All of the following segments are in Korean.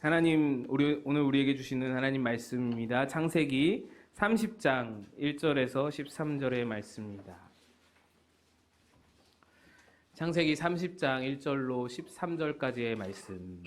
하나님, 오늘 우리에게 주시는 하나님 말씀입니다. 창세기 30장 1절에서 13절의 말씀입니다. 창세기 30장 1절로 13절까지의 말씀.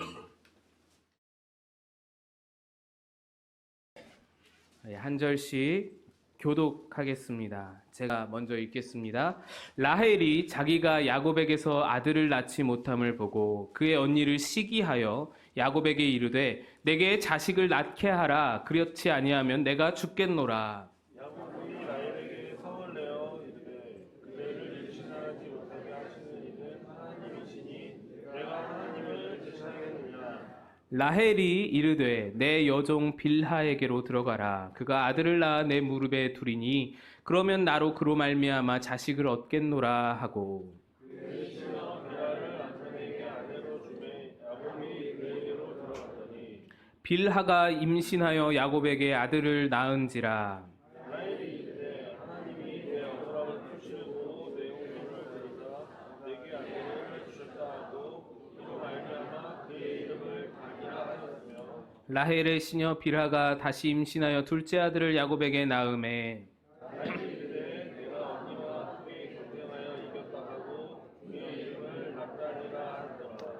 한 절씩 교독하겠습니다. 제가 먼저 읽겠습니다. 라헬이 자기가 야곱에게서 아들을 낳지 못함을 보고 그의 언니를 시기하여 야곱에게 이르되 내게 자식을 낳게 하라. 그렇지 아니하면 내가 죽겠노라. 야곱이 라헬에게 성을 내어 이르되 그대를 대신하지 못하게 하시는 이는 하나님이시니 내가 하나님을 대신하겠느냐. 라헬이 이르되 내 여종 빌하에게로 들어가라. 그가 아들을 낳아 내 무릎에 두리니 그러면 나로 그로 말미암아 자식을 얻겠노라 하고 그의 시녀 빌하를 남편에게 아내로 주매 야곱이 그에게로 들어갔더니 빌하가 임신하여 야곱에게 아들을 낳은지라. 라헬이 이르되 하나님이 내 억울함을 푸시려고 내 홍조를 데려다 내게 아내를 주셨다 하고 이로 말미암아 그의 이름을 단이라 하였으며 라헬의 시녀 빌하가 다시 임신하여 둘째 아들을 야곱에게 낳음에 라헬이 이르되 내가 언니와 함께 경쟁하여 이겼다 하고 그의 이름을 납달리라 하더라.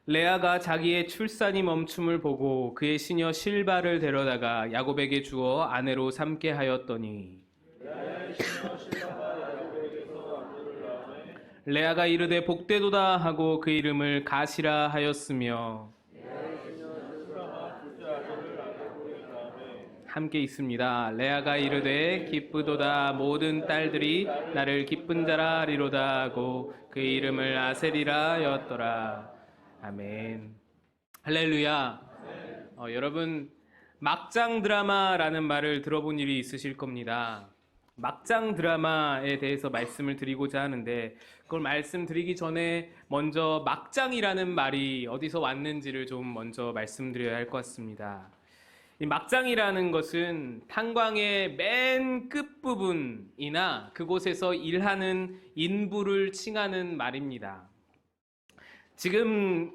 레아가 자기의 출산이 멈춤을 보고 그의 시녀 실바를 데려다가 야곱에게 주어 아내로 삼게 하였더니 레아의 시녀 실바가 야곱에게서 아들을 낳음에 레아가 이르되 복되도다 하고 그 이름을 가시라 하였으며 레아의 시녀 실바가 둘째 아들을 야곱에게 낳음에 함께 있습니다. 레아가 이르되 기쁘도다 모든 딸들이 나를 기쁜 자라 하리로다 하고 그 이름을 아셀이라 하였더라. 아멘. 할렐루야. 여러분, 막장 드라마라는 말을 들어본 일이 있으실 겁니다. 막장 드라마에 대해서 말씀을 드리고자 하는데 그걸 말씀드리기 전에 먼저 막장이라는 말이 어디서 왔는지를 좀 먼저 말씀드려야 할 것 같습니다. 이 막장이라는 것은 탄광의 맨 끝부분이나 그곳에서 일하는 인부를 칭하는 말입니다. 지금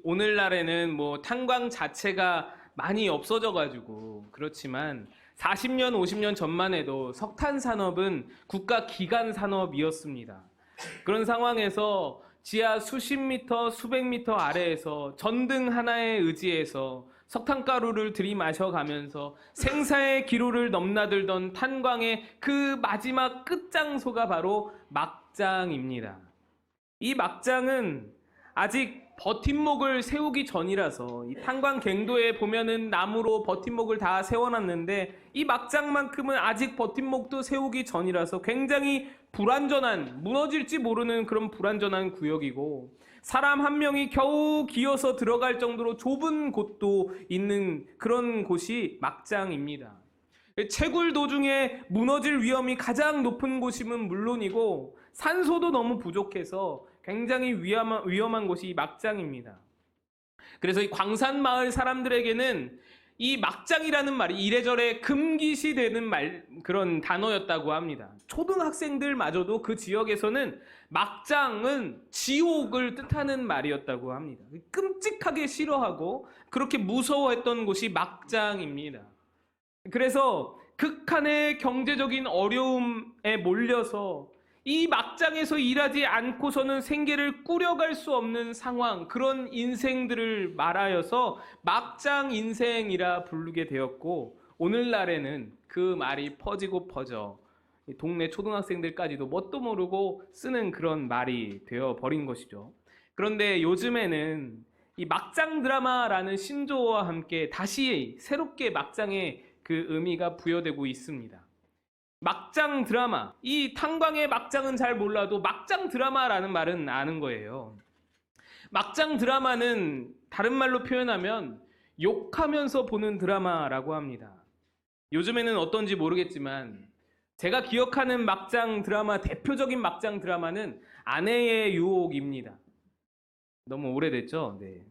오늘날에는 뭐 탄광 자체가 많이 없어져 가지고 그렇지만 40년, 50년 전만 해도 석탄 산업은 국가 기간 산업이었습니다. 그런 상황에서 지하 수십 미터, 수백 미터 아래에서 전등 하나에 의지해서 석탄가루를 들이마셔가면서 생사의 기로를 넘나들던 탄광의 그 마지막 끝장소가 바로 막장입니다. 이 막장은 아직 버팀목을 세우기 전이라서 이 탄광 갱도에 보면은 나무로 버팀목을 다 세워놨는데 이 막장만큼은 아직 버팀목도 세우기 전이라서 굉장히 불안전한, 무너질지 모르는 그런 불안전한 구역이고 사람 한 명이 겨우 기어서 들어갈 정도로 좁은 곳도 있는 그런 곳이 막장입니다. 채굴 도중에 무너질 위험이 가장 높은 곳이면 물론이고 산소도 너무 부족해서 굉장히 위험한 곳이 막장입니다. 그래서 이 광산마을 사람들에게는 이 막장이라는 말이 이래저래 금기시되는 그런 단어였다고 합니다. 초등학생들마저도 그 지역에서는 막장은 지옥을 뜻하는 말이었다고 합니다. 끔찍하게 싫어하고 그렇게 무서워했던 곳이 막장입니다. 그래서 극한의 경제적인 어려움에 몰려서 이 막장에서 일하지 않고서는 생계를 꾸려갈 수 없는 상황, 그런 인생들을 말하여서 막장 인생이라 부르게 되었고 오늘날에는 그 말이 퍼지고 퍼져 동네 초등학생들까지도 뭣도 모르고 쓰는 그런 말이 되어버린 것이죠. 그런데 요즘에는 이 막장 드라마라는 신조어와 함께 다시 새롭게 막장의 그 의미가 부여되고 있습니다. 막장 드라마, 이 탄광의 막장은 잘 몰라도 막장 드라마라는 말은 아는 거예요. 막장 드라마는 다른 말로 표현하면 욕하면서 보는 드라마라고 합니다. 요즘에는 어떤지 모르겠지만 제가 기억하는 막장 드라마, 대표적인 막장 드라마는 아내의 유혹입니다. 너무 오래됐죠? 네.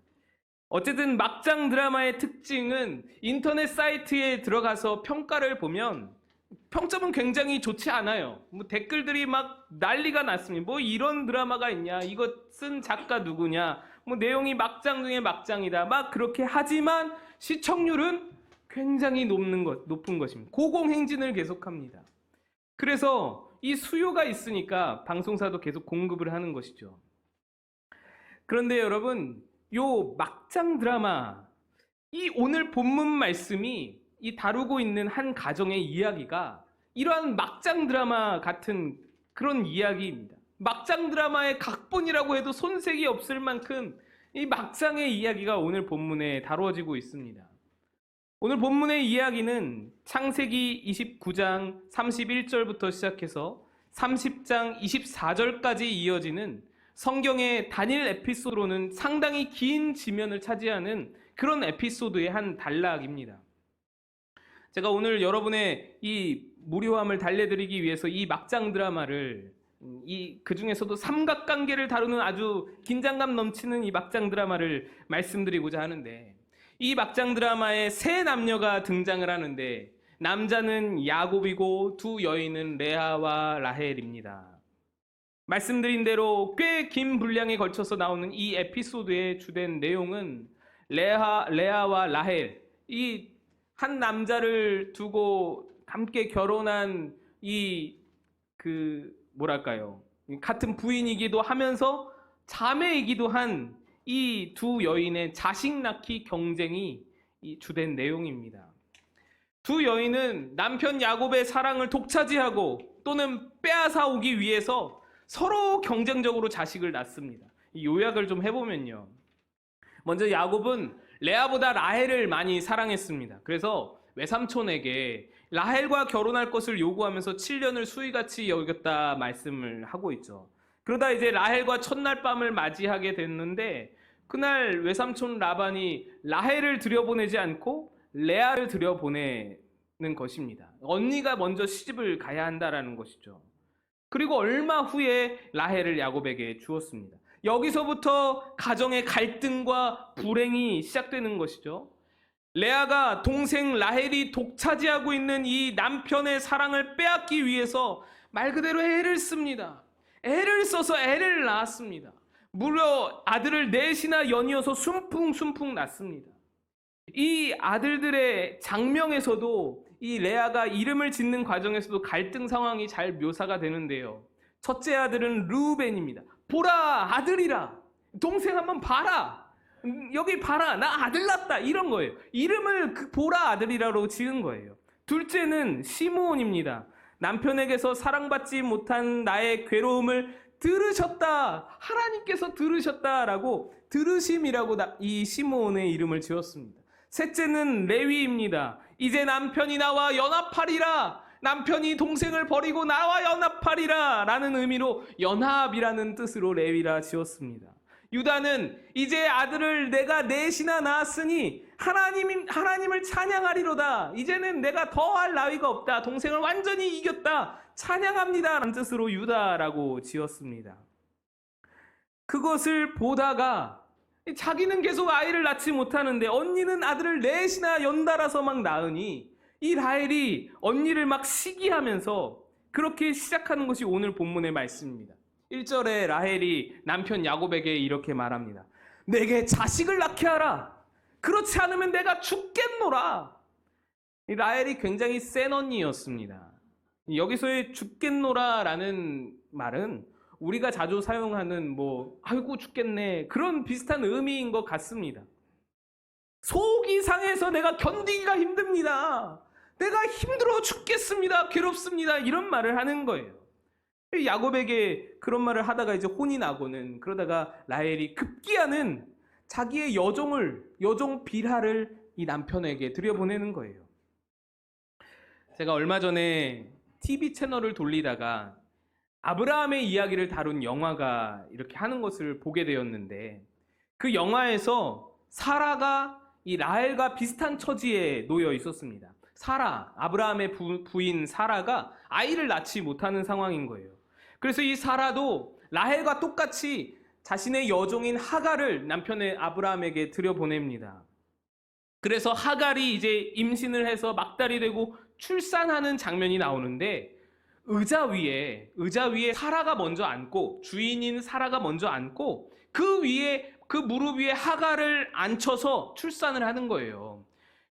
어쨌든 막장 드라마의 특징은 인터넷 사이트에 들어가서 평가를 보면 평점은 굉장히 좋지 않아요. 뭐 댓글들이 막 난리가 났습니다. 뭐 이런 드라마가 있냐? 이거 쓴 작가 누구냐? 뭐 내용이 막장 중에 막장이다. 막 그렇게 하지만 시청률은 굉장히 높은 것입니다. 고공행진을 계속합니다. 그래서 이 수요가 있으니까 방송사도 계속 공급을 하는 것이죠. 그런데 여러분, 요 막장 드라마, 이 오늘 본문 말씀이 이 다루고 있는 한 가정의 이야기가 이러한 막장 드라마 같은 그런 이야기입니다. 막장 드라마의 각본이라고 해도 손색이 없을 만큼 이 막장의 이야기가 오늘 본문에 다루어지고 있습니다. 오늘 본문의 이야기는 창세기 29장 31절부터 시작해서 30장 24절까지 이어지는 성경의 단일 에피소드로는 상당히 긴 지면을 차지하는 그런 에피소드의 한 단락입니다. 제가 오늘 여러분의 이 무료함을 달래드리기 위해서 이 막장 드라마를 그 중에서도 삼각관계를 다루는 아주 긴장감 넘치는 이 막장 드라마를 말씀드리고자 하는데, 이 막장 드라마에 세 남녀가 등장을 하는데 남자는 야곱이고 두 여인은 레아와 라헬입니다. 말씀드린 대로 꽤 긴 분량에 걸쳐서 나오는 이 에피소드의 주된 내용은 레아와 라헬, 이 한 남자를 두고 함께 결혼한 같은 부인이기도 하면서 자매이기도 한 이 두 여인의 자식 낳기 경쟁이 이 주된 내용입니다. 두 여인은 남편 야곱의 사랑을 독차지하고 또는 빼앗아 오기 위해서 서로 경쟁적으로 자식을 낳습니다. 이 요약을 좀 해보면요. 먼저 야곱은 레아보다 라헬을 많이 사랑했습니다. 그래서 외삼촌에게 라헬과 결혼할 것을 요구하면서 7년을 수의같이 여겼다 말씀을 하고 있죠. 그러다 이제 라헬과 첫날 밤을 맞이하게 됐는데, 그날 외삼촌 라반이 라헬을 들여보내지 않고 레아를 들여보내는 것입니다. 언니가 먼저 시집을 가야 한다라는 것이죠. 그리고 얼마 후에 라헬을 야곱에게 주었습니다. 여기서부터 가정의 갈등과 불행이 시작되는 것이죠. 레아가 동생 라헬이 독차지하고 있는 이 남편의 사랑을 빼앗기 위해서 말 그대로 애를 씁니다. 애를 써서 애를 낳았습니다. 무려 아들을 넷이나 연이어서 숨풍숨풍 낳습니다. 이 아들들의 장명에서도 이 레아가 이름을 짓는 과정에서도 갈등 상황이 잘 묘사가 되는데요. 첫째 아들은 르우벤입니다. 보라, 아들이라. 동생 한번 봐라. 여기 봐라, 나 아들 낳았다. 이런 거예요. 이름을 보라 아들이라고 지은 거예요. 둘째는 시므온입니다. 남편에게서 사랑받지 못한 나의 괴로움을 들으셨다. 하나님께서 들으셨다라고 들으심이라고 이 시므온의 이름을 지었습니다. 셋째는 레위입니다. 이제 남편이 나와 연합하리라. 남편이 동생을 버리고 나와 연합하리라 라는 의미로 연합이라는 뜻으로 레위라 지었습니다. 유다는 이제 아들을 내가 넷이나 낳았으니 하나님을 찬양하리로다. 이제는 내가 더할 나위가 없다. 동생을 완전히 이겼다. 찬양합니다 라는 뜻으로 유다라고 지었습니다. 그것을 보다가 자기는 계속 아이를 낳지 못하는데 언니는 아들을 넷이나 연달아서 막 낳으니 이 라헬이 언니를 막 시기하면서 그렇게 시작하는 것이 오늘 본문의 말씀입니다. 1절에 라헬이 남편 야곱에게 이렇게 말합니다. 내게 자식을 낳게 하라. 그렇지 않으면 내가 죽겠노라. 이 라헬이 굉장히 센 언니였습니다. 여기서의 죽겠노라라는 말은 우리가 자주 사용하는 아이고 죽겠네 그런 비슷한 의미인 것 같습니다. 속이 상해서 내가 견디기가 힘듭니다. 내가 힘들어 죽겠습니다. 괴롭습니다. 이런 말을 하는 거예요. 야곱에게 그런 말을 하다가 이제 혼이 나고는 그러다가 라헬이 급기야는 자기의 여종 빌하를 이 남편에게 들여보내는 거예요. 제가 얼마 전에 TV 채널을 돌리다가 아브라함의 이야기를 다룬 영화가 이렇게 하는 것을 보게 되었는데, 그 영화에서 사라가 이 라헬과 비슷한 처지에 놓여 있었습니다. 아브라함의 부인 사라가 아이를 낳지 못하는 상황인 거예요. 그래서 이 사라도 라헬과 똑같이 자신의 여종인 하갈을 남편의 아브라함에게 들여보냅니다. 그래서 하갈이 이제 임신을 해서 막달이 되고 출산하는 장면이 나오는데, 의자 위에 사라가 먼저 앉고, 주인인 사라가 먼저 앉고, 그 위에 그 무릎 위에 하갈을 앉혀서 출산을 하는 거예요.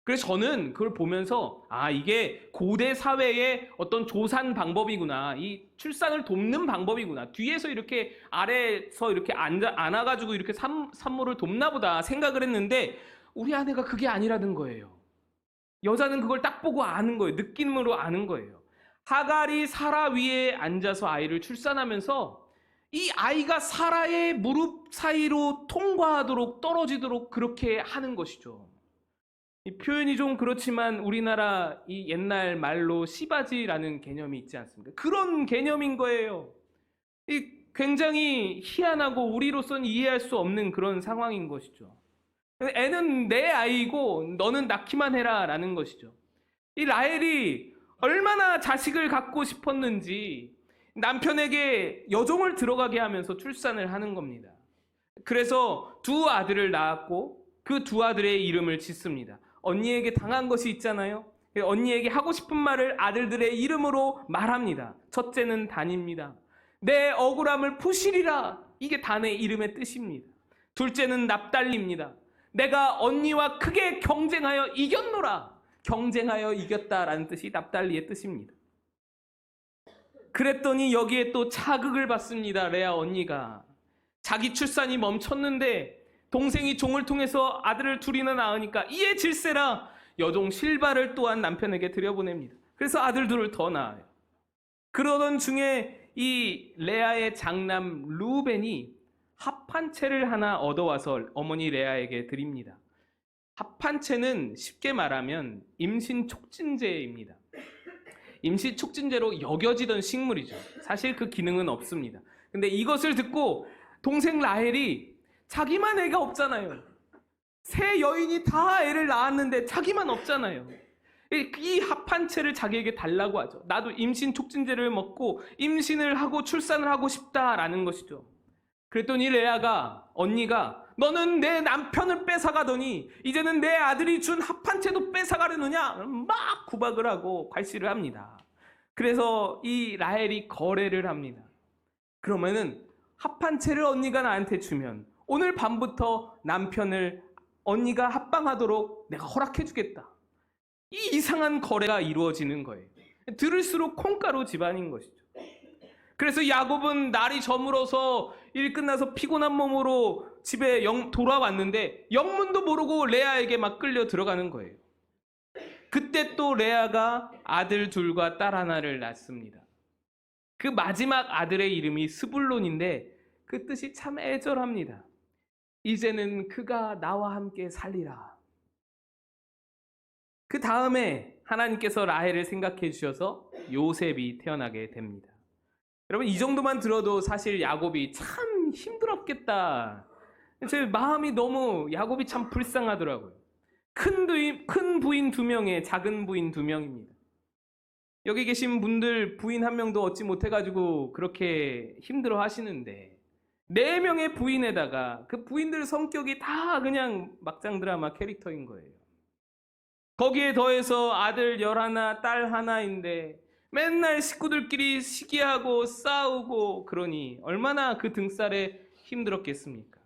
그래서 저는 그걸 보면서 이게 고대 사회의 어떤 조산 방법이구나. 이 출산을 돕는 방법이구나. 뒤에서 이렇게 아래에서 이렇게 안아가지고 이렇게 산모를 돕나 보다 생각을 했는데 우리 아내가 그게 아니라는 거예요. 여자는 그걸 딱 보고 아는 거예요. 느낌으로 아는 거예요. 하갈이 사라 위에 앉아서 아이를 출산하면서 이 아이가 사라의 무릎 사이로 통과하도록 떨어지도록 그렇게 하는 것이죠. 이 표현이 좀 그렇지만 우리나라 이 옛날 말로 시바지라는 개념이 있지 않습니까? 그런 개념인 거예요. 이 굉장히 희한하고 우리로서는 이해할 수 없는 그런 상황인 것이죠. 애는 내 아이고 너는 낳기만 해라 라는 것이죠. 이 라헬이 얼마나 자식을 갖고 싶었는지 남편에게 여종을 들어가게 하면서 출산을 하는 겁니다. 그래서 두 아들을 낳았고 그 두 아들의 이름을 짓습니다. 언니에게 당한 것이 있잖아요. 언니에게 하고 싶은 말을 아들들의 이름으로 말합니다. 첫째는 단입니다. 내 억울함을 푸시리라. 이게 단의 이름의 뜻입니다. 둘째는 납달리입니다. 내가 언니와 크게 경쟁하여 이겼노라. 경쟁하여 이겼다라는 뜻이 납달리의 뜻입니다. 그랬더니 여기에 또 자극을 받습니다. 레아 언니가. 자기 출산이 멈췄는데 동생이 종을 통해서 아들을 둘이나 낳으니까 이에 질세라 여종 실바를 또한 남편에게 들여보냅니다. 그래서 아들 둘을 더 낳아요. 그러던 중에 이 레아의 장남 루벤이 합한 채를 하나 얻어와서 어머니 레아에게 드립니다. 합한 채는 쉽게 말하면 임신 촉진제입니다. 임신 촉진제로 여겨지던 식물이죠. 사실 그 기능은 없습니다. 근데 이것을 듣고 동생 라헬이 자기만 애가 없잖아요. 세 여인이 다 애를 낳았는데 자기만 없잖아요. 이 합한 채를 자기에게 달라고 하죠. 나도 임신 촉진제를 먹고 임신을 하고 출산을 하고 싶다라는 것이죠. 그랬더니 레아가 언니가 너는 내 남편을 뺏어가더니 이제는 내 아들이 준 합한 채도 뺏어가려느냐 막 구박을 하고 괄시를 합니다. 그래서 이 라헬이 거래를 합니다. 그러면은 합한 채를 언니가 나한테 주면 오늘 밤부터 남편을 언니가 합방하도록 내가 허락해 주겠다. 이 이상한 거래가 이루어지는 거예요. 들을수록 콩가루 집안인 것이죠. 그래서 야곱은 날이 저물어서 일 끝나서 피곤한 몸으로 집에 돌아왔는데 영문도 모르고 레아에게 막 끌려 들어가는 거예요. 그때 또 레아가 아들 둘과 딸 하나를 낳습니다. 그 마지막 아들의 이름이 스불론인데 그 뜻이 참 애절합니다. 이제는 그가 나와 함께 살리라. 그 다음에 하나님께서 라헬을 생각해 주셔서 요셉이 태어나게 됩니다. 여러분 이 정도만 들어도 사실 야곱이 참 힘들었겠다. 제 마음이 너무 야곱이 참 불쌍하더라고요. 큰 부인 2명에 작은 부인 2명입니다. 여기 계신 분들 부인 1명도 얻지 못해가지고 그렇게 힘들어 하시는데 4명의 부인에다가 그 부인들 성격이 다 그냥 막장 드라마 캐릭터인 거예요. 거기에 더해서 아들 11, 딸 1인데 맨날 식구들끼리 시기하고 싸우고 그러니 얼마나 그 등살에 힘들었겠습니까?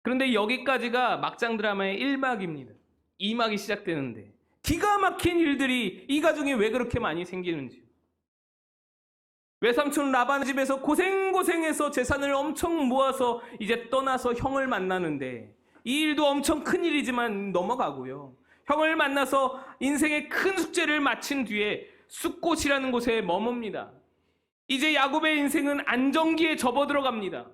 그런데 여기까지가 막장 드라마의 1막입니다. 2막이 시작되는데 기가 막힌 일들이 이 가정에 왜 그렇게 많이 생기는지. 외삼촌 라반 집에서 고생해서 재산을 엄청 모아서 이제 떠나서 형을 만나는데 이 일도 엄청 큰 일이지만 넘어가고요. 형을 만나서 인생의 큰 숙제를 마친 뒤에 숫꽃이라는 곳에 머뭅니다. 이제 야곱의 인생은 안정기에 접어들어갑니다.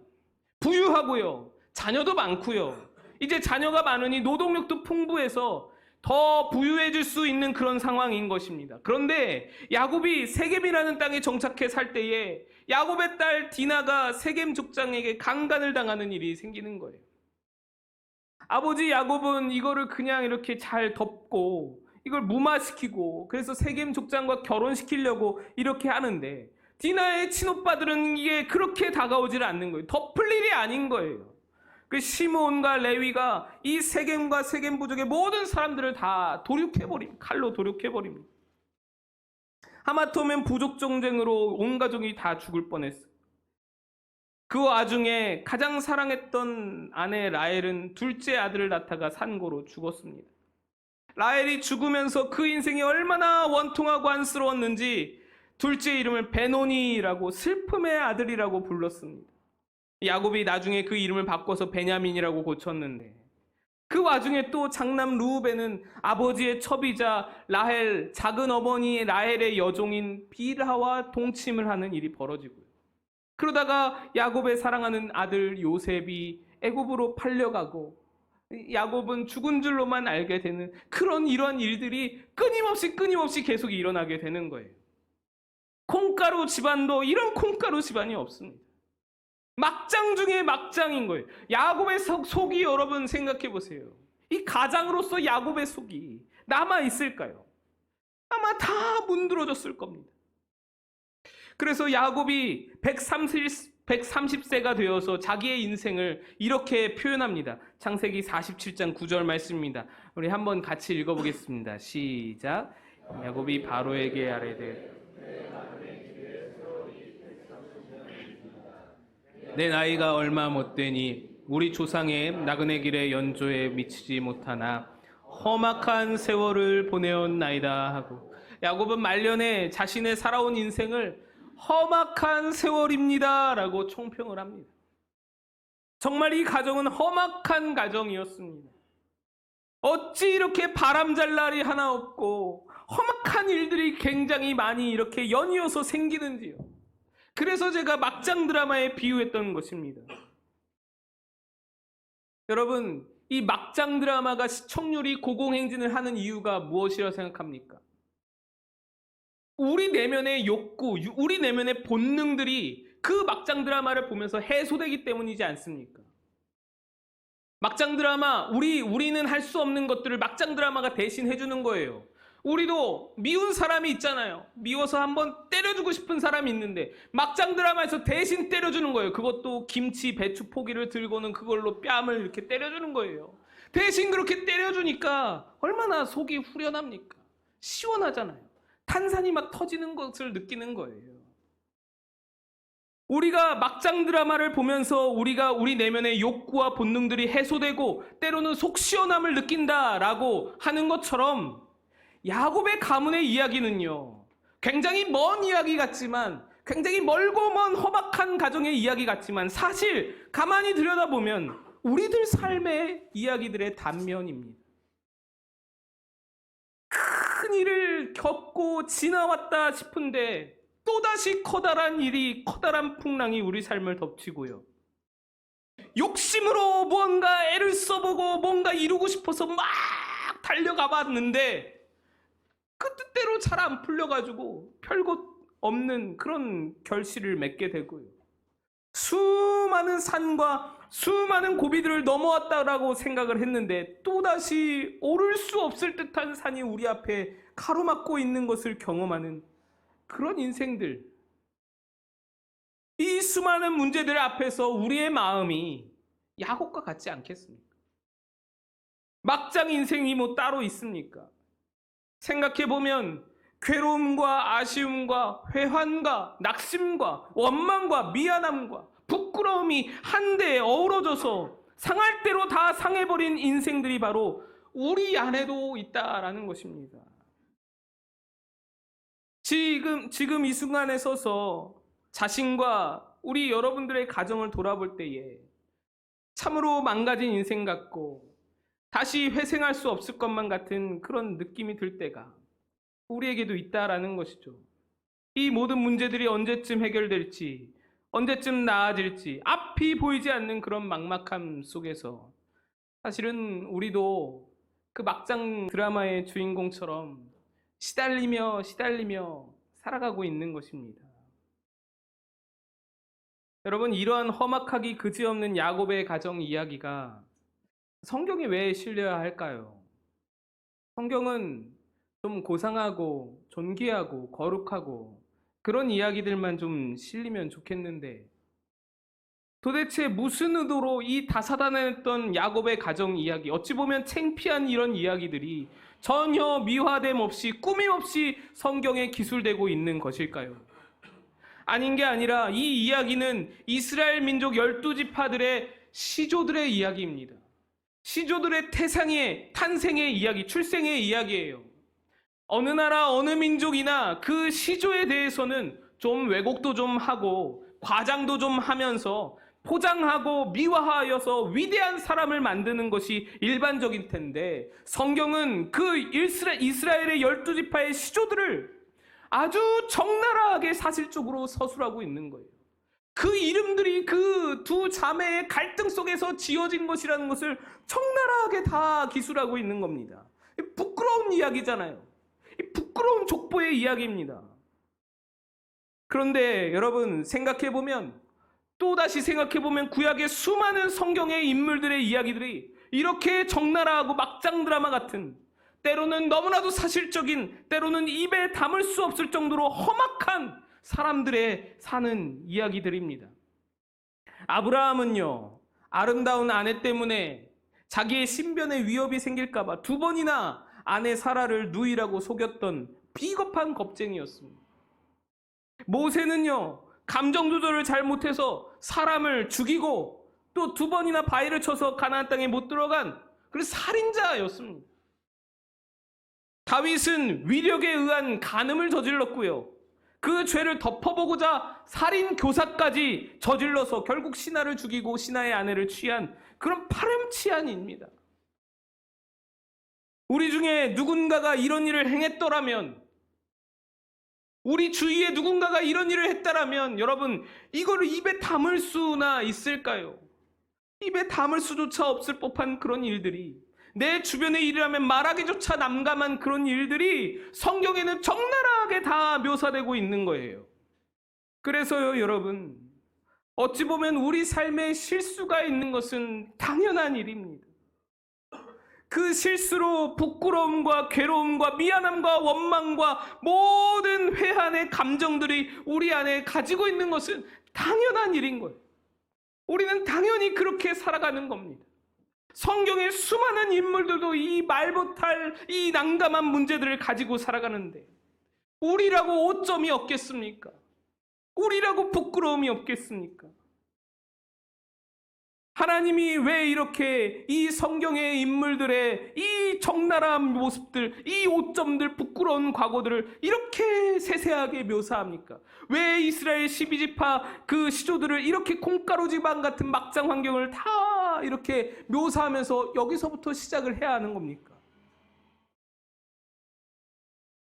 부유하고요. 자녀도 많고요. 이제 자녀가 많으니 노동력도 풍부해서 더 부유해질 수 있는 그런 상황인 것입니다. 그런데 야곱이 세겜이라는 땅에 정착해 살 때에 야곱의 딸 디나가 세겜 족장에게 강간을 당하는 일이 생기는 거예요. 아버지 야곱은 이거를 그냥 이렇게 잘 덮고 이걸 무마시키고 그래서 세겜 족장과 결혼시키려고 이렇게 하는데 디나의 친오빠들은 이게 그렇게 다가오질 않는 거예요. 덮을 일이 아닌 거예요. 그 시므온과 레위가 이 세겜과 세겜 부족의 모든 사람들을 다 칼로 도륙해버립니다. 하마터면 부족 정쟁으로 온 가족이 다 죽을 뻔했어요. 그 와중에 가장 사랑했던 아내 라헬은 둘째 아들을 낳다가 산고로 죽었습니다. 라헬이 죽으면서 그 인생이 얼마나 원통하고 안쓰러웠는지 둘째 이름을 베노니라고 슬픔의 아들이라고 불렀습니다. 야곱이 나중에 그 이름을 바꿔서 베냐민이라고 고쳤는데, 그 와중에 또 장남 루벤은 아버지의 첩이자 라헬, 작은 어머니 라헬의 여종인 빌하와 동침을 하는 일이 벌어지고요. 그러다가 야곱의 사랑하는 아들 요셉이 애굽으로 팔려가고 야곱은 죽은 줄로만 알게 되는 이러한 일들이 끊임없이 계속 일어나게 되는 거예요. 콩가루 집안도 이런 콩가루 집안이 없습니다. 막장 중에 막장인 거예요. 야곱의 속이 여러분 생각해 보세요. 이 가장으로서 야곱의 속이 남아 있을까요? 아마 다 문드러졌을 겁니다. 그래서 야곱이 130세가 되어서 자기의 인생을 이렇게 표현합니다. 창세기 47장 9절 말씀입니다. 우리 한번 같이 읽어보겠습니다. 시작. 야곱이 바로에게 아뢰되 내 나이가 얼마 못되니 우리 조상의 나그네 길의 연조에 미치지 못하나 험악한 세월을 보내온 나이다 하고, 야곱은 말년에 자신의 살아온 인생을 험악한 세월입니다 라고 총평을 합니다. 정말 이 가정은 험악한 가정이었습니다. 어찌 이렇게 바람잘 날이 하나 없고 험악한 일들이 굉장히 많이 이렇게 연이어서 생기는지요. 그래서 제가 막장 드라마에 비유했던 것입니다. 여러분, 이 막장 드라마가 시청률이 고공행진을 하는 이유가 무엇이라고 생각합니까? 우리 내면의 욕구, 우리 내면의 본능들이 그 막장 드라마를 보면서 해소되기 때문이지 않습니까? 막장 드라마, 우리는 할 수 없는 것들을 막장 드라마가 대신 해주는 거예요. 우리도 미운 사람이 있잖아요. 미워서 한번 때려주고 싶은 사람이 있는데 막장 드라마에서 대신 때려주는 거예요. 그것도 김치, 배추 포기를 들고는 그걸로 뺨을 이렇게 때려주는 거예요. 대신 그렇게 때려주니까 얼마나 속이 후련합니까? 시원하잖아요. 탄산이 막 터지는 것을 느끼는 거예요. 우리가 막장 드라마를 보면서 우리 내면의 욕구와 본능들이 해소되고 때로는 속 시원함을 느낀다라고 하는 것처럼, 야곱의 가문의 이야기는요, 굉장히 먼 이야기 같지만, 굉장히 멀고 먼 험악한 가정의 이야기 같지만, 사실 가만히 들여다보면 우리들 삶의 이야기들의 단면입니다. 큰 일을 겪고 지나왔다 싶은데 또다시 커다란 풍랑이 우리 삶을 덮치고요. 욕심으로 뭔가 애를 써보고 뭔가 이루고 싶어서 막 달려가 봤는데 그 뜻대로 잘 안 풀려가지고 별것 없는 그런 결실을 맺게 되고요. 수많은 산과 수많은 고비들을 넘어왔다라고 생각을 했는데 또다시 오를 수 없을 듯한 산이 우리 앞에 가로막고 있는 것을 경험하는 그런 인생들. 이 수많은 문제들 앞에서 우리의 마음이 야곱과 같지 않겠습니까? 막장 인생이 뭐 따로 있습니까? 생각해보면 괴로움과 아쉬움과 회환과 낙심과 원망과 미안함과 부끄러움이 한데에 어우러져서 상할 대로 다 상해버린 인생들이 바로 우리 안에도 있다라는 것입니다. 지금 이 순간에 서서 자신과 우리 여러분들의 가정을 돌아볼 때에 참으로 망가진 인생 같고 다시 회생할 수 없을 것만 같은 그런 느낌이 들 때가 우리에게도 있다라는 것이죠. 이 모든 문제들이 언제쯤 해결될지, 언제쯤 나아질지 앞이 보이지 않는 그런 막막함 속에서 사실은 우리도 그 막장 드라마의 주인공처럼 시달리며 살아가고 있는 것입니다. 여러분, 이러한 험악하기 그지없는 야곱의 가정 이야기가 성경에 왜 실려야 할까요? 성경은 좀 고상하고 존귀하고 거룩하고 그런 이야기들만 좀 실리면 좋겠는데 도대체 무슨 의도로 이 다사다난했던 야곱의 가정 이야기, 어찌 보면 창피한 이런 이야기들이 전혀 미화됨 없이 꾸밈 없이 성경에 기술되고 있는 것일까요? 아닌 게 아니라 이 이야기는 이스라엘 민족 12지파들의 시조들의 이야기입니다. 시조들의 탄생의 이야기, 출생의 이야기예요. 어느 나라 어느 민족이나 그 시조에 대해서는 좀 왜곡도 좀 하고 과장도 좀 하면서 포장하고 미화하여서 위대한 사람을 만드는 것이 일반적인 텐데, 성경은 그 이스라엘의 12지파의 시조들을 아주 적나라하게 사실적으로 서술하고 있는 거예요. 그 이름들이 그 두 자매의 갈등 속에서 지어진 것이라는 것을 적나라하게 다 기술하고 있는 겁니다. 부끄러운 이야기잖아요. 부끄러운 족보의 이야기입니다. 그런데 여러분 또다시 생각해보면 구약의 수많은 성경의 인물들의 이야기들이 이렇게 적나라하고 막장 드라마 같은, 때로는 너무나도 사실적인, 때로는 입에 담을 수 없을 정도로 험악한 사람들의 사는 이야기들입니다. 아브라함은요, 아름다운 아내 때문에 자기의 신변에 위협이 생길까봐 2번이나 아내 사라를 누이라고 속였던 비겁한 겁쟁이였습니다. 모세는요, 감정 조절을 잘못해서 사람을 죽이고 또 2번이나 바위를 쳐서 가나안 땅에 못 들어간 그런 살인자였습니다. 다윗은 위력에 의한 간음을 저질렀고요, 그 죄를 덮어보고자 살인 교사까지 저질러서 결국 신하를 죽이고 신하의 아내를 취한 그런 파렴치한입니다. 우리 중에 누군가가 이런 일을 행했더라면, 우리 주위에 누군가가 이런 일을 했다라면 여러분, 이거를 입에 담을 수나 있을까요? 입에 담을 수조차 없을 법한 그런 일들이, 내 주변의 일이라면 말하기조차 난감한 그런 일들이 성경에는 적나라하게 다 묘사되고 있는 거예요. 그래서요, 여러분, 어찌 보면 우리 삶에 실수가 있는 것은 당연한 일입니다. 그 실수로 부끄러움과 괴로움과 미안함과 원망과 모든 회한의 감정들이 우리 안에 가지고 있는 것은 당연한 일인 거예요. 우리는 당연히 그렇게 살아가는 겁니다. 성경의 수많은 인물들도 이 말 못할 이 난감한 문제들을 가지고 살아가는데, 우리라고 오점이 없겠습니까? 우리라고 부끄러움이 없겠습니까? 하나님이 왜 이렇게 이 성경의 인물들의 이 적나라한 모습들, 이 오점들, 부끄러운 과거들을 이렇게 세세하게 묘사합니까? 왜 이스라엘 12지파 그 시조들을 이렇게 콩가루지방 같은 막장 환경을 다 이렇게 묘사하면서 여기서부터 시작을 해야 하는 겁니까?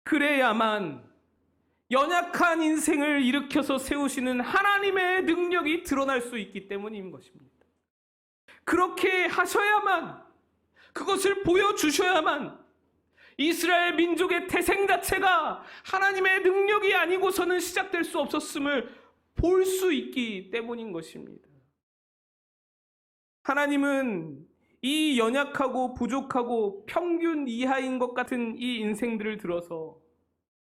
그래야만 연약한 인생을 일으켜서 세우시는 하나님의 능력이 드러날 수 있기 때문인 것입니다. 그렇게 하셔야만, 그것을 보여주셔야만 이스라엘 민족의 태생 자체가 하나님의 능력이 아니고서는 시작될 수 없었음을 볼 수 있기 때문인 것입니다. 하나님은 이 연약하고 부족하고 평균 이하인 것 같은 이 인생들을 들어서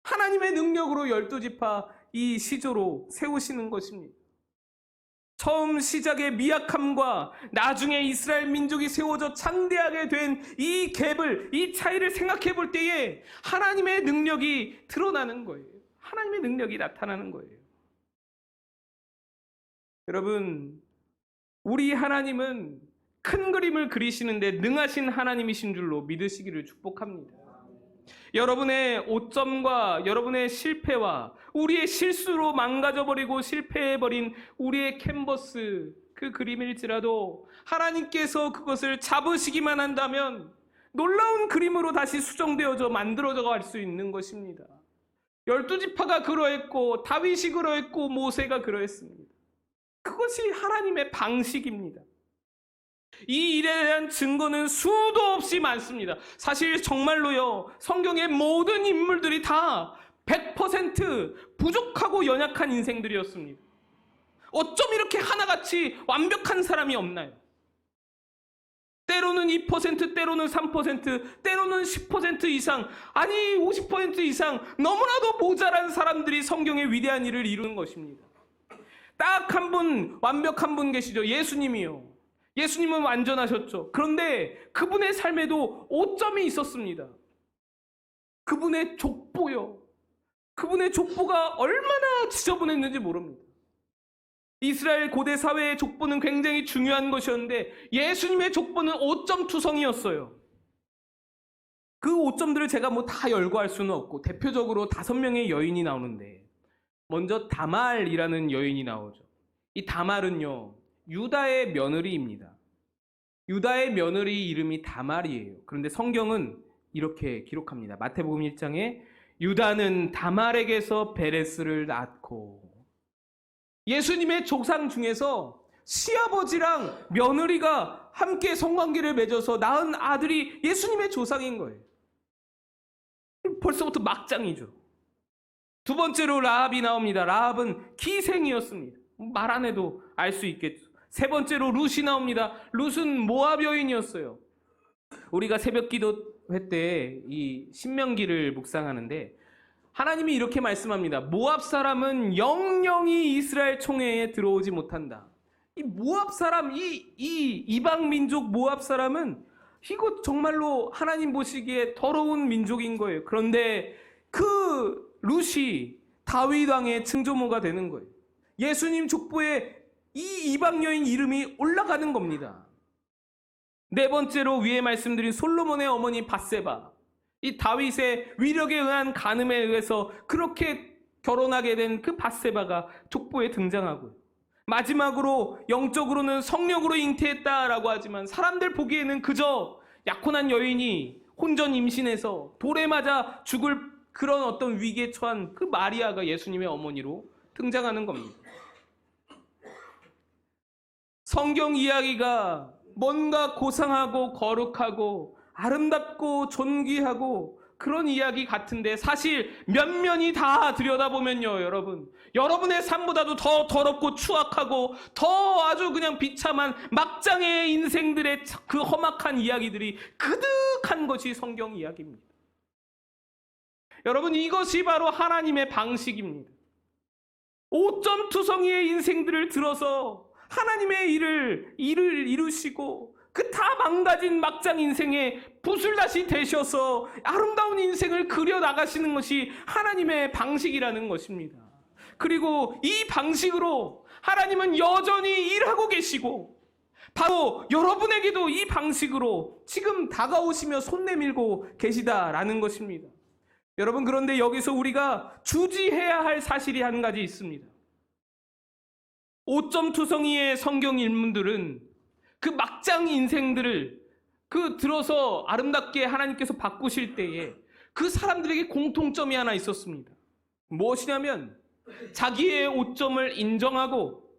하나님의 능력으로 12지파 이 시조로 세우시는 것입니다. 처음 시작의 미약함과 나중에 이스라엘 민족이 세워져 창대하게 된 이 갭을, 이 차이를 생각해 볼 때에 하나님의 능력이 드러나는 거예요. 하나님의 능력이 나타나는 거예요. 여러분, 우리 하나님은 큰 그림을 그리시는데 능하신 하나님이신 줄로 믿으시기를 축복합니다. 여러분의 오점과 여러분의 실패와 우리의 실수로 망가져버리고 실패해버린 우리의 캔버스, 그 그림일지라도 하나님께서 그것을 잡으시기만 한다면 놀라운 그림으로 다시 수정되어져 만들어져 갈 수 있는 것입니다. 12지파가 그러했고 다윗이 그러했고 모세가 그러했습니다. 그것이 하나님의 방식입니다. 이 일에 대한 증거는 수도 없이 많습니다. 사실 정말로요, 성경의 모든 인물들이 다 100% 부족하고 연약한 인생들이었습니다. 어쩜 이렇게 하나같이 완벽한 사람이 없나요? 때로는 2%, 때로는 3%, 때로는 10% 이상, 아니 50% 이상 너무나도 모자란 사람들이 성경의 위대한 일을 이루는 것입니다. 딱 한 분, 완벽한 분 계시죠. 예수님이요. 예수님은 완전하셨죠. 그런데 그분의 삶에도 오점이 있었습니다. 그분의 족보요. 그분의 족보가 얼마나 지저분했는지 모릅니다. 이스라엘 고대 사회의 족보는 굉장히 중요한 것이었는데 예수님의 족보는 5점 투성이었어요. 그 5점들을 제가 뭐 다 열거할 수는 없고 대표적으로 5명의 여인이 나오는데 먼저 다말이라는 여인이 나오죠. 이 다말은요, 유다의 며느리입니다. 유다의 며느리 이름이 다말이에요. 그런데 성경은 이렇게 기록합니다. 마태복음 1장에 유다는 다말에게서 베레스를 낳고, 예수님의 조상 중에서 시아버지랑 며느리가 함께 성관계를 맺어서 낳은 아들이 예수님의 조상인 거예요. 벌써부터 막장이죠. 두 번째로 라합이 나옵니다. 라합은 기생이었습니다. 말 안 해도 알 수 있겠죠. 세 번째로 룻이 나옵니다. 룻은 모압 여인이었어요. 우리가 새벽 기도회 때 이 신명기를 묵상하는데 하나님이 이렇게 말씀합니다. 모압 사람은 영영이 이스라엘 총회에 들어오지 못한다. 이 모압 사람, 이 이방 민족 모압 사람은 이거 정말로 하나님 보시기에 더러운 민족인 거예요. 그런데 그 룻이 다윗 왕의 증조모가 되는 거예요. 예수님 족보에 이 이방 여인 이름이 올라가는 겁니다. 네 번째로 위에 말씀드린 솔로몬의 어머니 밧세바, 이 다윗의 위력에 의한 간음에 의해서 그렇게 결혼하게 된 그 밧세바가 족보에 등장하고요. 마지막으로 영적으로는 성령으로 잉태했다라고 하지만 사람들 보기에는 그저 약혼한 여인이 혼전 임신해서 돌에 맞아 죽을 그런 어떤 위기에 처한 그 마리아가 예수님의 어머니로 등장하는 겁니다. 성경 이야기가 뭔가 고상하고 거룩하고 아름답고 존귀하고 그런 이야기 같은데 사실 면면이 다 들여다보면요, 여러분의 삶보다도 더 더럽고 추악하고 더 아주 그냥 비참한 막장의 인생들의 그 험악한 이야기들이 그득한 것이 성경 이야기입니다. 여러분, 이것이 바로 하나님의 방식입니다. 5점 투성이의 인생들을 들어서 하나님의 일을 이루시고 그 다 망가진 막장 인생에 붓을 다시 대셔서 아름다운 인생을 그려 나가시는 것이 하나님의 방식이라는 것입니다. 그리고 이 방식으로 하나님은 여전히 일하고 계시고 바로 여러분에게도 이 방식으로 지금 다가오시며 손 내밀고 계시다라는 것입니다. 여러분, 그런데 여기서 우리가 주지해야 할 사실이 한 가지 있습니다. 5점 투성이의 성경 인물들은 그 막장 인생들을 들어서 아름답게 하나님께서 바꾸실 때에 그 사람들에게 공통점이 하나 있었습니다. 무엇이냐면 자기의 오점을 인정하고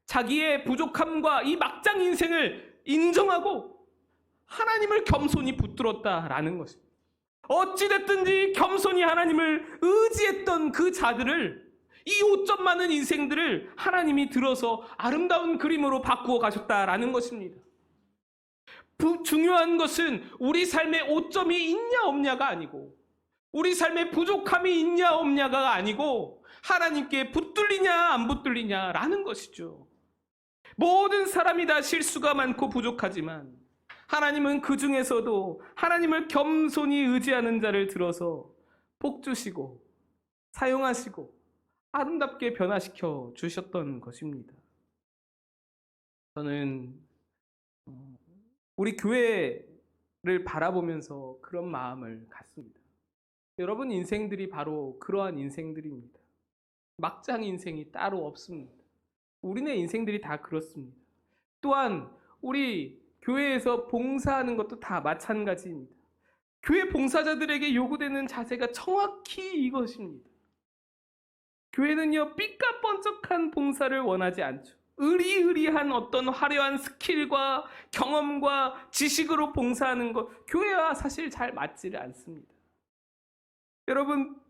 자기의 부족함과 이 막장 인생을 인정하고 하나님을 겸손히 붙들었다라는 것입니다. 어찌됐든지 겸손히 하나님을 의지했던 그 자들을, 이 5점 많은 인생들을 하나님이 들어서 아름다운 그림으로 바꾸어 가셨다라는 것입니다. 중요한 것은 우리 삶에 5점이 있냐 없냐가 아니고 우리 삶에 부족함이 있냐 없냐가 아니고 하나님께 붙들리냐 안 붙들리냐라는 것이죠. 모든 사람이 다 실수가 많고 부족하지만 하나님은 그 중에서도 하나님을 겸손히 의지하는 자를 들어서 복 주시고 사용하시고 아름답게 변화시켜 주셨던 것입니다. 저는 우리 교회를 바라보면서 그런 마음을 갖습니다. 여러분 인생들이 바로 그러한 인생들입니다. 막장 인생이 따로 없습니다. 우리네 인생들이 다 그렇습니다. 또한 우리 교회에서 봉사하는 것도 다 마찬가지입니다. 교회 봉사자들에게 요구되는 자세가 정확히 이것입니다. 교회는요, 삐까뻔쩍한 봉사를 원하지 않죠. 의리의리한 어떤 화려한 스킬과 경험과 지식으로 봉사하는 것, 교회와 사실 잘 맞지를 않습니다. 여러분,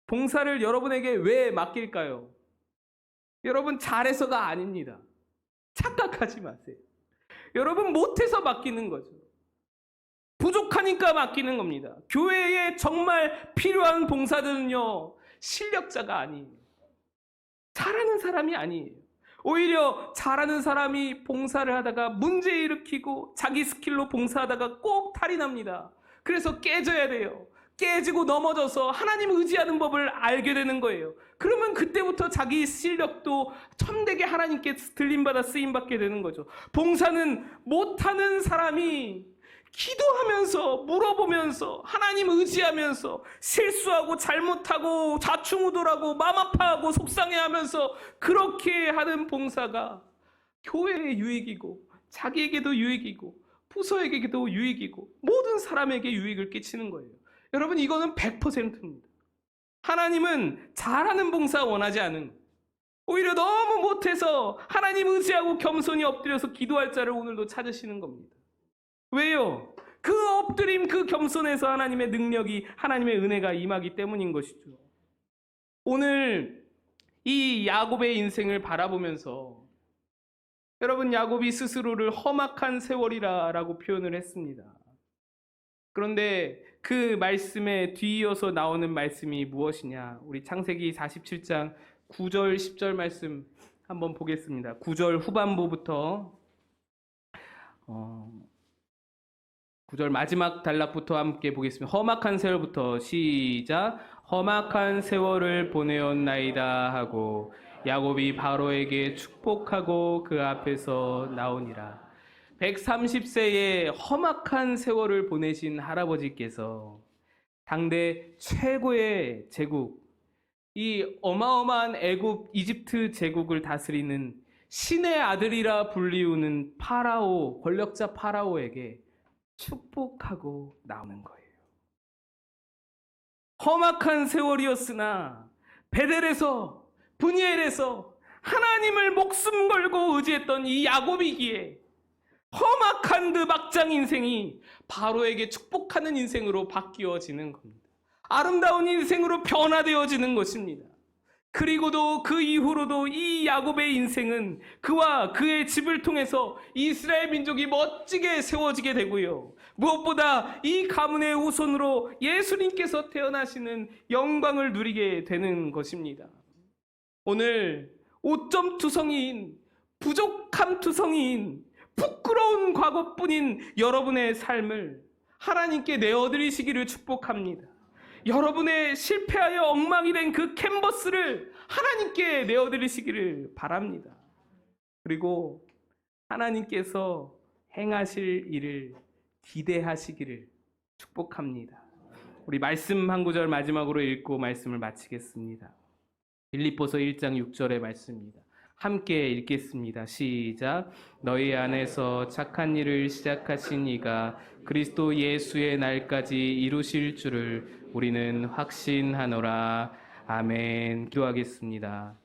봉사를 여러분에게 왜 맡길까요? 여러분, 잘해서가 아닙니다. 착각하지 마세요. 여러분, 못해서 맡기는 거죠. 부족하니까 맡기는 겁니다. 교회에 정말 필요한 봉사들은요, 실력자가 아니에요. 잘하는 사람이 아니에요. 오히려 잘하는 사람이 봉사를 하다가 문제 일으키고 자기 스킬로 봉사하다가 꼭 탈이 납니다. 그래서 깨져야 돼요. 깨지고 넘어져서 하나님 의지하는 법을 알게 되는 거예요. 그러면 그때부터 자기 실력도 참되게 하나님께 들림받아 쓰임받게 되는 거죠. 봉사는 못하는 사람이 기도하면서 물어보면서 하나님 의지하면서 실수하고 잘못하고 좌충우돌하고 마음 아파하고 속상해하면서 그렇게 하는 봉사가 교회에 유익이고 자기에게도 유익이고 부서에게도 유익이고 모든 사람에게 유익을 끼치는 거예요. 여러분, 이거는 100%입니다. 하나님은 잘하는 봉사 원하지 않은 거예요. 오히려 너무 못해서 하나님 의지하고 겸손히 엎드려서 기도할 자를 오늘도 찾으시는 겁니다. 왜요? 그 엎드림, 그 겸손에서 하나님의 능력이, 하나님의 은혜가 임하기 때문인 것이죠. 오늘 이 야곱의 인생을 바라보면서 여러분, 야곱이 스스로를 험악한 세월이라고 표현을 했습니다. 그런데 그 말씀에 뒤이어서 나오는 말씀이 무엇이냐? 우리 창세기 47장 9절 10절 말씀 한번 보겠습니다. 9절 후반부부터 9절 마지막 단락부터 함께 보겠습니다. 험악한 세월부터 시작. 험악한 세월을 보내었나이다 하고 야곱이 바로에게 축복하고 그 앞에서 나오니라. 130세의 험악한 세월을 보내신 할아버지께서 당대 최고의 제국, 이 어마어마한 애굽, 이집트 제국을 다스리는 신의 아들이라 불리우는 파라오, 권력자 파라오에게 축복하고 나오는 거예요. 험악한 세월이었으나 베델에서, 브니엘에서 하나님을 목숨 걸고 의지했던 이 야곱이기에 험악한 그 막장 인생이 바로에게 축복하는 인생으로 바뀌어지는 겁니다. 아름다운 인생으로 변화되어지는 것입니다. 그리고도 그 이후로도 이 야곱의 인생은 그와 그의 집을 통해서 이스라엘 민족이 멋지게 세워지게 되고요. 무엇보다 이 가문의 후손으로 예수님께서 태어나시는 영광을 누리게 되는 것입니다. 오늘 오점투성이인, 부족함 투성이인, 부끄러운 과거뿐인 여러분의 삶을 하나님께 내어드리시기를 축복합니다. 여러분의 실패하여 엉망이 된 그 캔버스를 하나님께 내어드리시기를 바랍니다. 그리고 하나님께서 행하실 일을 기대하시기를 축복합니다. 우리 말씀 한 구절 마지막으로 읽고 말씀을 마치겠습니다. 빌립보서 1장 6절의 말씀입니다. 함께 읽겠습니다. 시작. 너희 안에서 착한 일을 시작하신 이가 그리스도 예수의 날까지 이루실 줄을 우리는 확신하노라. 아멘. 기도하겠습니다.